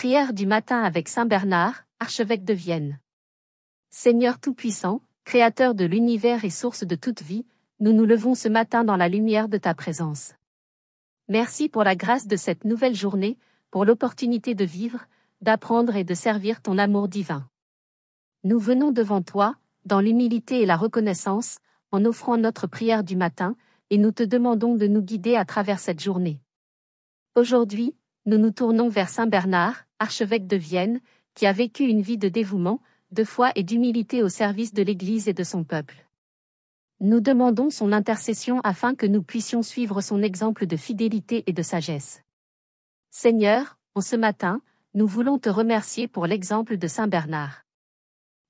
Prière du matin avec Saint Bernard, archevêque de Vienne. Seigneur Tout-Puissant, Créateur de l'univers et source de toute vie, nous nous levons ce matin dans la lumière de ta présence. Merci pour la grâce de cette nouvelle journée, pour l'opportunité de vivre, d'apprendre et de servir ton amour divin. Nous venons devant toi, dans l'humilité et la reconnaissance, en offrant notre prière du matin, et nous te demandons de nous guider à travers cette journée. Aujourd'hui, nous nous tournons vers Saint Bernard, archevêque de Vienne, qui a vécu une vie de dévouement, de foi et d'humilité au service de l'Église et de son peuple. Nous demandons son intercession afin que nous puissions suivre son exemple de fidélité et de sagesse. Seigneur, en ce matin, nous voulons te remercier pour l'exemple de Saint Bernard.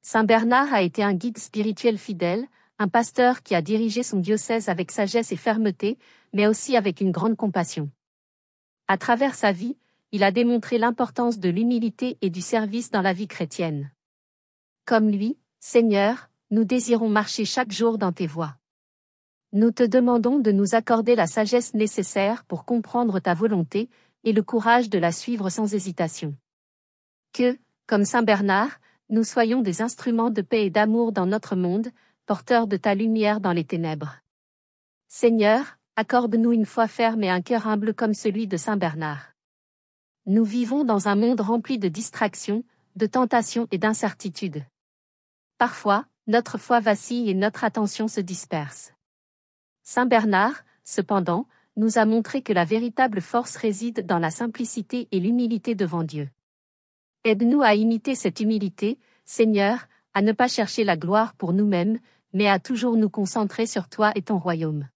Saint Bernard a été un guide spirituel fidèle, un pasteur qui a dirigé son diocèse avec sagesse et fermeté, mais aussi avec une grande compassion. À travers sa vie, il a démontré l'importance de l'humilité et du service dans la vie chrétienne. Comme lui, Seigneur, nous désirons marcher chaque jour dans tes voies. Nous te demandons de nous accorder la sagesse nécessaire pour comprendre ta volonté, et le courage de la suivre sans hésitation. Que, comme Saint Bernard, nous soyons des instruments de paix et d'amour dans notre monde, porteurs de ta lumière dans les ténèbres. Seigneur, accorde-nous une foi ferme et un cœur humble comme celui de Saint Bernard. Nous vivons dans un monde rempli de distractions, de tentations et d'incertitudes. Parfois, notre foi vacille et notre attention se disperse. Saint Bernard, cependant, nous a montré que la véritable force réside dans la simplicité et l'humilité devant Dieu. Aide-nous à imiter cette humilité, Seigneur, à ne pas chercher la gloire pour nous-mêmes, mais à toujours nous concentrer sur toi et ton royaume.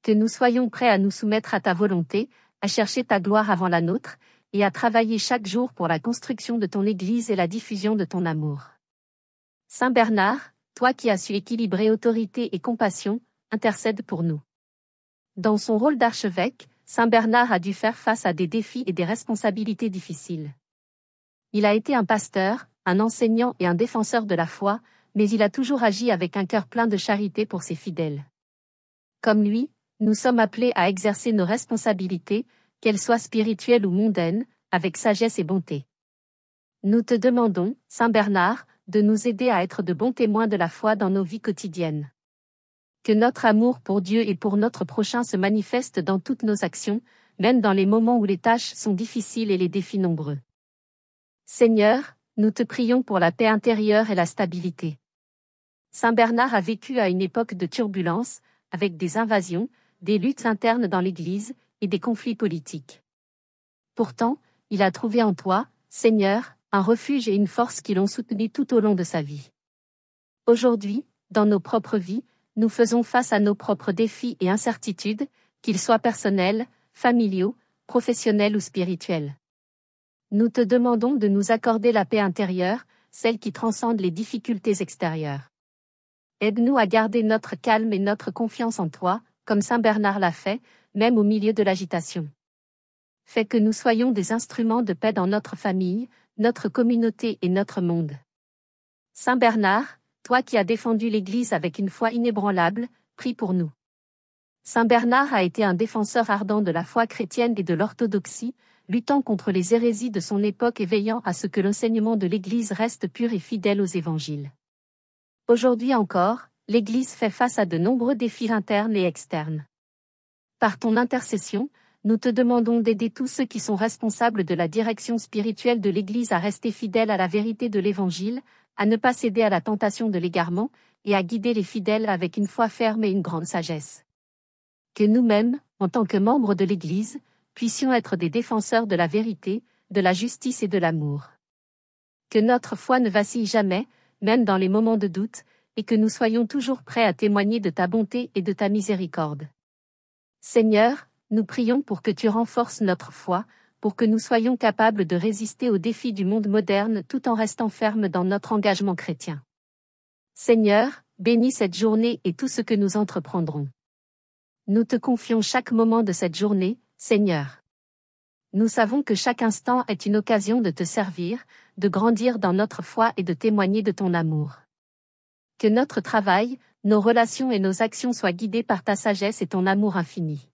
Que nous soyons prêts à nous soumettre à ta volonté, à chercher ta gloire avant la nôtre, et à travailler chaque jour pour la construction de ton Église et la diffusion de ton amour. Saint Bernard, toi qui as su équilibrer autorité et compassion, intercède pour nous. Dans son rôle d'archevêque, Saint Bernard a dû faire face à des défis et des responsabilités difficiles. Il a été un pasteur, un enseignant et un défenseur de la foi, mais il a toujours agi avec un cœur plein de charité pour ses fidèles. Comme lui, nous sommes appelés à exercer nos responsabilités, qu'elles soient spirituelles ou mondaines, avec sagesse et bonté. Nous te demandons, Saint Bernard, de nous aider à être de bons témoins de la foi dans nos vies quotidiennes. Que notre amour pour Dieu et pour notre prochain se manifeste dans toutes nos actions, même dans les moments où les tâches sont difficiles et les défis nombreux. Seigneur, nous te prions pour la paix intérieure et la stabilité. Saint Bernard a vécu à une époque de turbulence, avec des invasions, des luttes internes dans l'Église, et des conflits politiques. Pourtant, il a trouvé en toi, Seigneur, un refuge et une force qui l'ont soutenu tout au long de sa vie. Aujourd'hui, dans nos propres vies, nous faisons face à nos propres défis et incertitudes, qu'ils soient personnels, familiaux, professionnels ou spirituels. Nous te demandons de nous accorder la paix intérieure, celle qui transcende les difficultés extérieures. Aide-nous à garder notre calme et notre confiance en toi, comme Saint Bernard l'a fait, même au milieu de l'agitation. Fais que nous soyons des instruments de paix dans notre famille, notre communauté et notre monde. Saint Bernard, toi qui as défendu l'Église avec une foi inébranlable, prie pour nous. Saint Bernard a été un défenseur ardent de la foi chrétienne et de l'orthodoxie, luttant contre les hérésies de son époque et veillant à ce que l'enseignement de l'Église reste pur et fidèle aux évangiles. Aujourd'hui encore, l'Église fait face à de nombreux défis internes et externes. Par ton intercession, nous te demandons d'aider tous ceux qui sont responsables de la direction spirituelle de l'Église à rester fidèles à la vérité de l'Évangile, à ne pas céder à la tentation de l'égarement, et à guider les fidèles avec une foi ferme et une grande sagesse. Que nous-mêmes, en tant que membres de l'Église, puissions être des défenseurs de la vérité, de la justice et de l'amour. Que notre foi ne vacille jamais, même dans les moments de doute, et que nous soyons toujours prêts à témoigner de ta bonté et de ta miséricorde. Seigneur, nous prions pour que tu renforces notre foi, pour que nous soyons capables de résister aux défis du monde moderne tout en restant fermes dans notre engagement chrétien. Seigneur, bénis cette journée et tout ce que nous entreprendrons. Nous te confions chaque moment de cette journée, Seigneur. Nous savons que chaque instant est une occasion de te servir, de grandir dans notre foi et de témoigner de ton amour. Que notre travail, nos relations et nos actions soient guidés par ta sagesse et ton amour infini.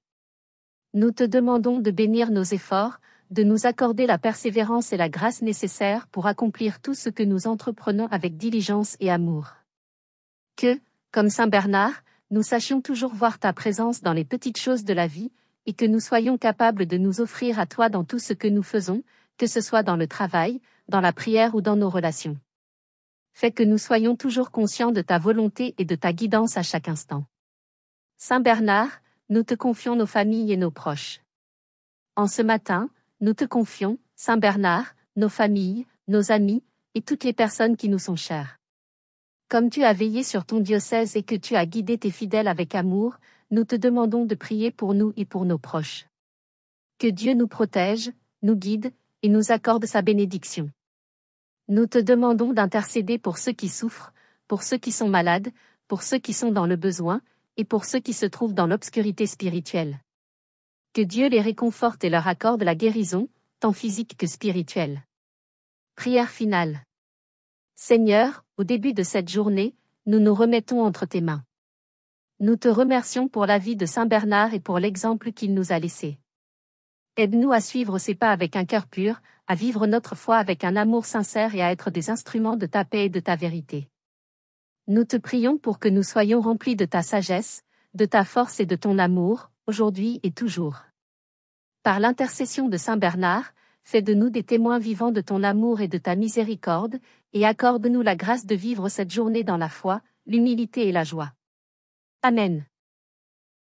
Nous te demandons de bénir nos efforts, de nous accorder la persévérance et la grâce nécessaires pour accomplir tout ce que nous entreprenons avec diligence et amour. Que, comme Saint Bernard, nous sachions toujours voir ta présence dans les petites choses de la vie, et que nous soyons capables de nous offrir à toi dans tout ce que nous faisons, que ce soit dans le travail, dans la prière ou dans nos relations. Fais que nous soyons toujours conscients de ta volonté et de ta guidance à chaque instant. Saint Bernard, nous te confions nos familles et nos proches. En ce matin, nous te confions, Saint Bernard, nos familles, nos amis, et toutes les personnes qui nous sont chères. Comme tu as veillé sur ton diocèse et que tu as guidé tes fidèles avec amour, nous te demandons de prier pour nous et pour nos proches. Que Dieu nous protège, nous guide, et nous accorde sa bénédiction. Nous te demandons d'intercéder pour ceux qui souffrent, pour ceux qui sont malades, pour ceux qui sont dans le besoin, et pour ceux qui se trouvent dans l'obscurité spirituelle. Que Dieu les réconforte et leur accorde la guérison, tant physique que spirituelle. Prière finale. Seigneur, au début de cette journée, nous nous remettons entre tes mains. Nous te remercions pour la vie de Saint Bernard et pour l'exemple qu'il nous a laissé. Aide-nous à suivre ses pas avec un cœur pur, à vivre notre foi avec un amour sincère et à être des instruments de ta paix et de ta vérité. Nous te prions pour que nous soyons remplis de ta sagesse, de ta force et de ton amour, aujourd'hui et toujours. Par l'intercession de Saint Bernard, fais de nous des témoins vivants de ton amour et de ta miséricorde, et accorde-nous la grâce de vivre cette journée dans la foi, l'humilité et la joie. Amen.